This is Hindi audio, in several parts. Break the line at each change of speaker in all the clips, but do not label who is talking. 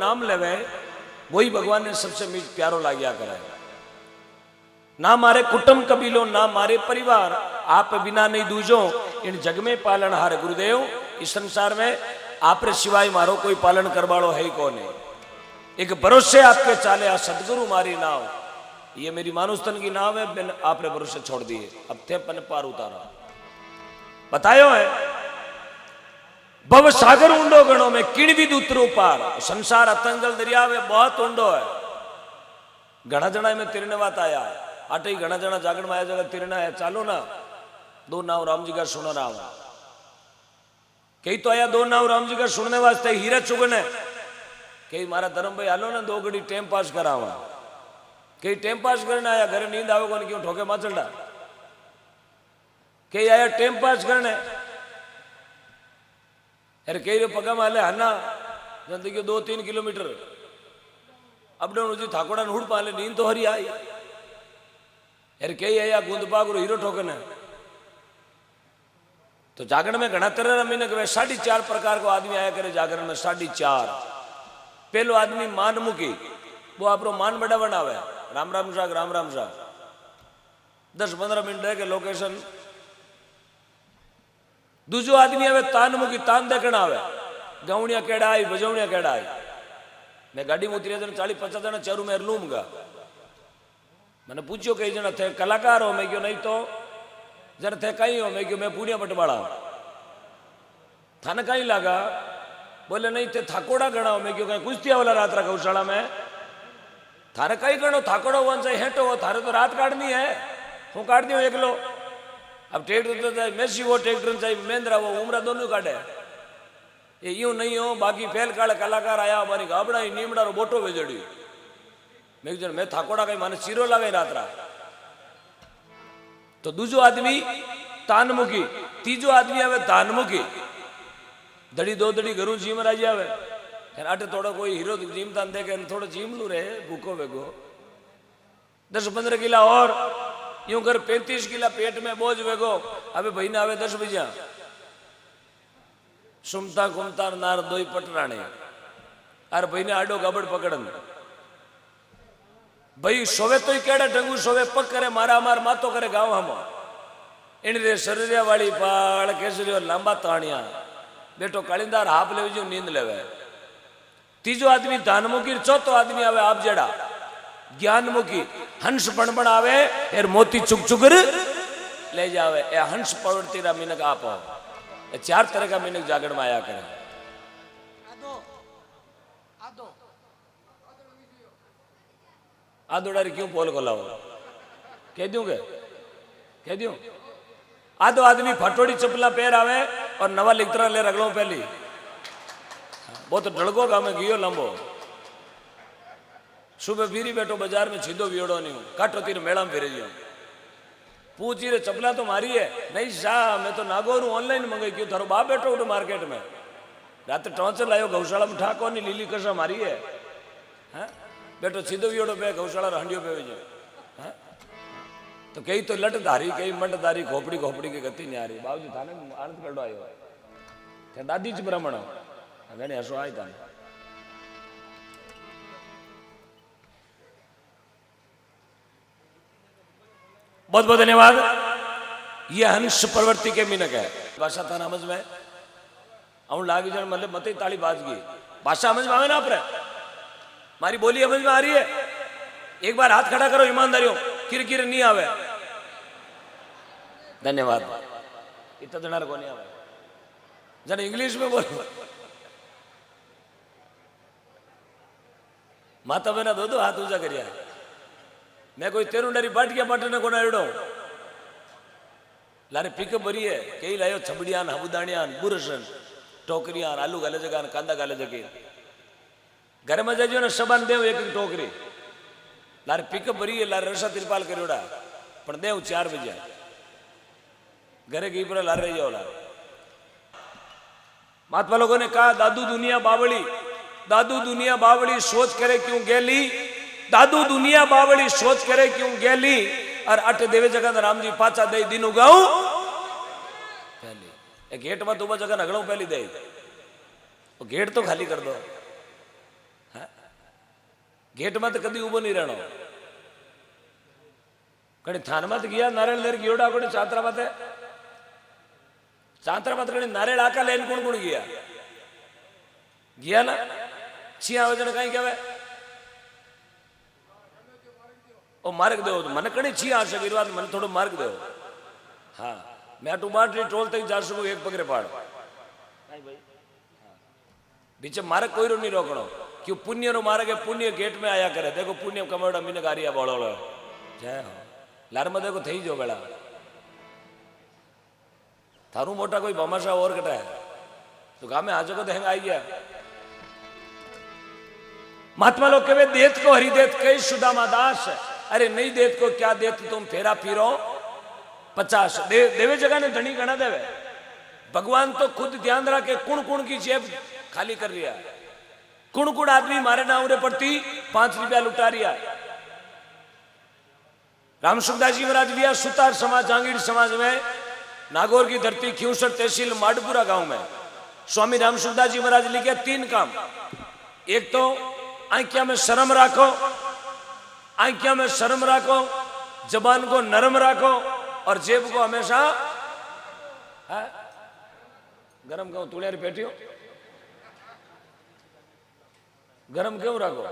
नाम लेवे वही भगवान ने सबसे प्यारो लाग्या करे। ना मारे कुटुंब कबीलो ना मारे परिवार, आप बिना नहीं दूजो इन जग में पालन हारे। गुरुदेव इस संसार में आप सिवाय मारो कोई पालन करवाड़ो है ही कौन है। एक भरोसे आपके चाले आ सदगुरु मारी नाव, ये मेरी मानुस्तन की नाव है, मैंने आपने भरोसे छोड़ दिए, अब थे पन पार उतारा। बतायो है भव सागर ऊंडो गणो में किण भी उतरो पार। संसार अतंगल दरिया में बहुत ऊंडो है। घना जना में तिरने बात आया आटे ही घना जना जागरण में आया जगह तिरना है। चालो ना दो नाव राम जी का सुनो राम, कई तो आया दो नाव राम जी का सुनने वास्ते हीरा चुगने, कई मारा धर्म भाई हालो ना दो घड़ी टाइम पास करावा, कई टाइम पास करने आया घरे नींद आवे कौन क्यों ठोके माचंडा, कई आया टाइम पास करने अरे कई रे पगा माले हना जिंदगी 2-3 किलोमीटर अप डाउन उजी थाकोड़ा हुड़ पाले नींद तो हरी आई। अरे कई आया गुंदबाग हीरो ठोकने। तो जागरण में घना तरह महीने के 4.5 प्रकार को आदमी आया करे जागरण में 4.5। पहलो आदमी मानमुखी, वो आपरो मान बड़ा बनावे, राम राम शाह राम राम शाह 10-15 मिनट रह के लोकेशन। दूसरो आदमी आवे तानमुखी, तान देखना आवे, गावणिया केड़ा आई बजवणिया केड़ा आई। मैं गाड़ी में उतरिया 40-50 जना चारू में लूमगा। मैंने पूछो कई जना थे कलाकार हो, मैं क्यों नहीं तो जरा थे कहीं हो, मैं क्यों मैं पूड़िया बटवाड़ा। थाने कहीं लगा, बोले नहीं थे थाकोड़ा गणा हो, मैं क्यों कहीं कुश्तिया वाला रात रहा गौशाला में। थारे कहीं गणो थाकोड़ा वन से हेटो हो, थारे तो रात काटनी है, हूँ काट दी एक लो। अब ट्रैक्टर तो चाहिए मेसी वो ट्रैक्टर चाहिए महेंद्रा वो उमरा दोनों काटे, ये यूं नहीं हो। बाकी फेल काले कलाकार आया हमारी गाबड़ा ही नीमड़ा रो बोटो बेजड़ी, मैं थाकोड़ा कहीं माने चीरो लागे रात रहा। तो दूसरो आदमी तानमुखी, तीजो आदमी आवे दानमुखी, धड़ी दो धड़ी घरू जीम राजी आवे। आटे थोड़ा कोई हीरो जीम तान दे के थोड़ा जीम लू रे भूखो वेगो 10-15 किला और यूं कर 35 किला पेट में बोझ वेगो। अबे भाई ना आवे 10 बजा सुमता घूमता नार दोई पटराणे अरे भाई ने आडो गबड़ पकड़न भाई सोवे तो ही केड़ा ढंगू सोवे पक करे मारा मार मातो करे गाँव हम इन रे शरीरिया वाली पाल केसरियो लांबा ताणिया बेटो कालिंदार हाफ ले जो नींद लेवे। तीजो आदमी दानमुखी, चौथो आदमी आवे आप जड़ा ज्ञानमुखी, हंस बणबण आवे एर मोती चुग चुगर ले जावे। ए हंस प्रवृत्ति रा मिनक आप हो। 4 तरह का मिनक जागरण में आया करे। आदोड़ारी क्यों पोल को लाओ कह दूं के कह दूं। आदो आदमी फटोड़ी चपला पैर आवे और नवा लिखतरा ले रगलो पहली बहुत ढड़को का में गियो लंबो। सुबह फिरी बैठो बाजार में सीधो वियोड़ो नहीं हूं काटो तीर मेला में फिर पूछी रे चपला तो मारी है नहीं शाह मैं तो नागौर हूं ऑनलाइन मंगाई क्यों थारो बाप बैठो उठो मार्केट में रात टॉर्चर लायो गौशाला में ठाको नहीं लीली कसा मारी है बेटो सीधो वियोड़ो पे गौशाला हंडियो पे जो तो कई तो लट धारी कई मंड धारी खोपड़ी खोपड़ी की गति नहीं आ रही। बाबूजी थाने आनंद करो आयो है दादी च ब्राह्मण घने हसो आई थाने। बहुत बहुत धन्यवाद। ये हंस प्रवृत्ति के मिनक है। भाषा था समझ में आऊं लागी जन मतलब मत ताली बाज गई भाषा समझ में आवे ना अपने मारी बोली समझ में आ रही है। एक बार हाथ खड़ा करो ईमानदारियों किरकिर नहीं आवे। धन्यवाद। इतना जनार को नहीं आवे जन इंग्लिश में बोलो माता बहना दो हाथ ऊंचा करिया मैं कोई तेरू डरी बाटिया बाटने को ना एड़ो लारे पिकअप भरी है कई लायो छबड़ियान हबुदानियान बुरसन टोकरियान आलू गाले जगह कांदा गाले जगह घर में जाइयो ना सबन देव एक टोकरी लारे पिकअप भरी है लारे रसा तिरपाल करोड़ा पण देव 4 बजे घरे की पर लारे रही जाओ महात्मा लोगों ने कहा दादू दुनिया बावड़ी सोच करे क्यों गेली दादू दुनिया बावड़ी सोच करे क्यों गेली और अट देवे जगह राम जी पाचा दे दिन उगाऊ पहली एक गेट में तो जगह नगड़ो पहली दे वो गेट तो खाली कर दो गेट में तो कदी उबो नहीं रहनो कड़ी थान मत गया नारियल लेर गियोड़ा कोड़ी चांत्रा मत कड़ी नारियल आका लेन कौन कौन गया ना छिया वजन कहीं क्या ओ मार्ग दो मन कड़ी छिया आ सके बात मन थोड़ा मार्ग दो हाँ मैं टूबाटी टोल तक जा सकूं एक पकड़े पाड़ बीच मार्ग कोई रो नहीं रोकनो क्यों पुण्य रो मार्ग है पुण्य गेट में आया करे देखो पुण्य कमोड़ा मीने गारिया बोलो जय हो लार में देखो थी जो बेड़ा थारू मोटा कोई बमाशा और कटा है तो गाँव में आजो को देंगे आई गया महात्मा लोग कहे देत को हरि देत कई सुदामा दास अरे नहीं देत को क्या देत तुम फेरा फिरो 50 देवे जगह ने धनी गणा देवे भगवान तो खुद ध्यान रखे कुण कुण की जेब खाली कर लिया कुण कुण आदमी मारे नावरे पड़ती 5 रुपया लुटा रिया राम सुखदास जी महाराज लिया सुतार समाज जांगीर समाज में नागौर की धरती खियूसर तहसील माडपुरा गांव में स्वामी राम सुखदास जी महाराज लिखे 3 काम एक तो आंखिया में शर्म राखो आंखिया में शर्म राखो जबान को नरम राखो और जेब को हमेशा गरम क्यों तुड़ियारी पेटियो गरम क्यों राखो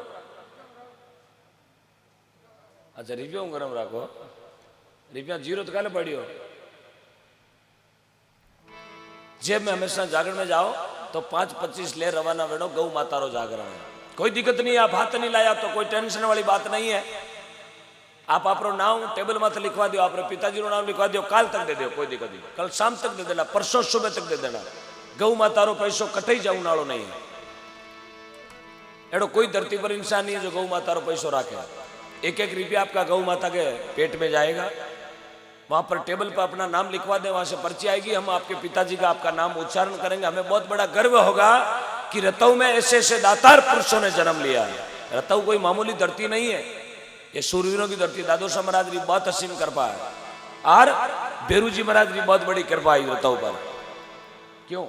अच्छा रिपियो गरम राखो रिपिया जीरो तो काले पड़ियो जेब में हमेशा जागरण में जाओ तो 5-25 ले रवाना वेणो गौ माता रो जागरण है कोई दिक्कत नहीं आप हाथ नहीं लाया तो कोई टेंशन वाली बात नहीं है आप आपरो नाम टेबल माथे लिखवा दो आप पिताजी रो नाम लिखवा दो काल तक दे दो कोई दिक्कत नहीं कल शाम तक दे देना परसों सुबह तक दे देना गौ माता रो पैसो कटई जाऊ नालो नहीं है एडो कोई धरती पर इंसान नहीं है जो गौ माता रो पैसो राखे 1-1 रुपया आपका गौ माता के पेट में जाएगा वहां पर टेबल पर अपना नाम लिखवा दे वहां से पर्ची आएगी हम आपके पिताजी का आपका नाम उच्चारण करेंगे हमें बहुत बड़ा गर्व होगा कि रतऊ में ऐसे ऐसे दातार पुरुषों ने जन्म लिया है रतऊ कोई मामूली धरती नहीं है ये सूरवीरों की धरती दादोसा महाराज की बहुत असीम कृपा है और बेरू जी महाराज की बहुत बड़ी कृपा है रतऊ पर क्यों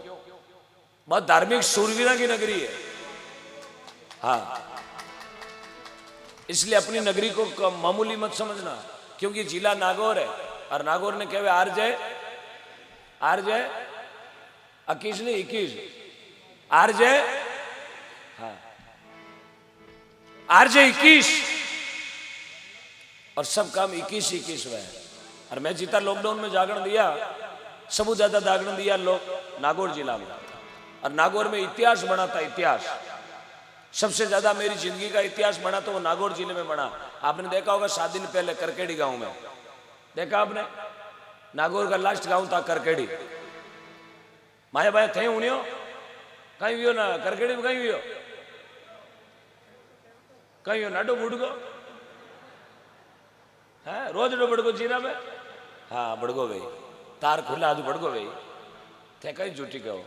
बहुत धार्मिक सूरवीरों की नगरी है हाँ इसलिए अपनी नगरी को मामूली मत समझना क्योंकि जिला नागौर है और नागौर ने कहे आरजे 21 नहीं 21 आरजे हाँ आरजे 21 और सब काम 21 में और मैं जीता लॉकडाउन में जागरण दिया सबसे ज्यादा जागरण दिया लोग नागौर जिला में और नागौर में इतिहास बना था इतिहास सबसे ज्यादा मेरी जिंदगी का इतिहास बना तो वो नागौर जिले में बना आपने देखा होगा 7 दिन पहले करकेड़ी गांव में देखा आपने नागौर का लास्ट गांव था करकेड़ी माया भाई थे उन्हीं कहीं भी हो ना करकेड़ी में कहीं भी हो नाडो बुड़गो है रोज डो बड़गो जीरा में हाँ बड़गो भाई तार खुला आदू बड़गो भाई थे कहीं झूठी कहो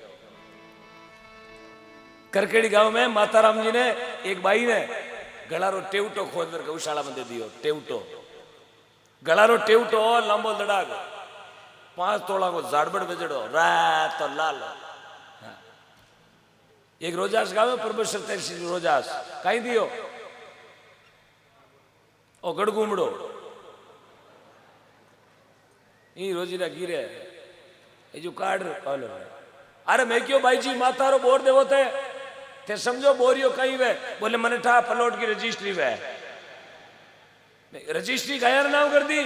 करकेड़ी गांव में माताराम जी ने एक बाई ने गलारो टेवटो खोद कर गौशाला में दे दियो टेवटो गलारो टेवटो लंबो दड़ाग 5 तोला को झाड़बड़ बेजड़ो रात और लाल हाँ। एक रोजास गांव में प्रोफेसर तहसील रोजास कहीं दियो ओ गड़गुमड़ो ये रोजीरा गिरे ये जो कार्ड अरे मैं क्यों भाई जी माता रो बोर देवो थे समझो बोरियो कहीं वे बोले मने ठा प्लॉट की रजिस्ट्री वे रजिस्ट्री गया नाम कर दी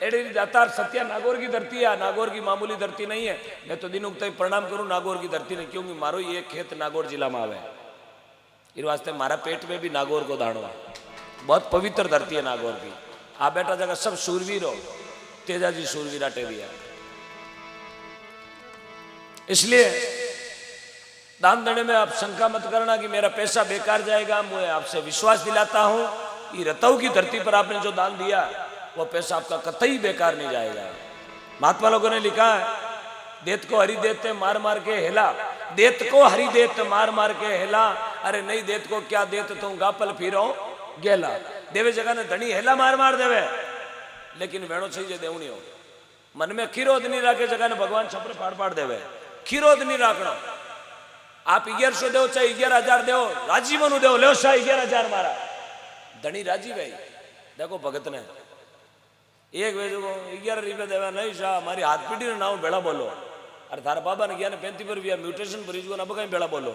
एडी दातार सत्या नागौर की धरती है नागौर की मामूली धरती नहीं है मैं तो दिन उगते प्रणाम करूं नागौर की धरती नहीं क्योंकि मारो ये खेत नागौर जिला में आवे इस वास्ते मारा पेट में भी नागौर को दाणो बहुत पवित्र धरती है नागौर की आप बेटा जगह सब सूरवीर हो तेजाजी सूरवीरा टेरिया इसलिए दान देने में आप शंका मत करना कि मेरा पैसा बेकार जाएगा मैं आपसे विश्वास दिलाता हूं ये रतऊ की धरती पर आपने जो दान दिया वो पैसा आपका कतई बेकार नहीं जाएगा महात्मा लोगों ने लिखा है देत को हरि देते मार मार के हेला देत को हरि देत मार मार के हेला अरे नहीं देत को क्या देत तुम गापल फिरो गेला देवे जगह ने धनी हेला मार मार देवे लेकिन वेणो चाहिए देवनी हो मन में खीरोध नहीं रखे जगह ने भगवान छपरे फाड़ फाड़ देवे खीरोध नहीं रखना आप 1100 दो चाहे 11,000 दो राजीवन दो लो 11,000 मारा ધણી રાજી ભાઈ દેખો ભગતને એક વેચો 11 રૂપિયા દેવા નહીં શાહ મારી હાથ પીડીને નામ ભેળા બોલો અરે તારા બાબાને ગયા ને 35 રૂપિયા મ્યુટેશન ભરી જુઓ ને કઈ ભેળા બોલો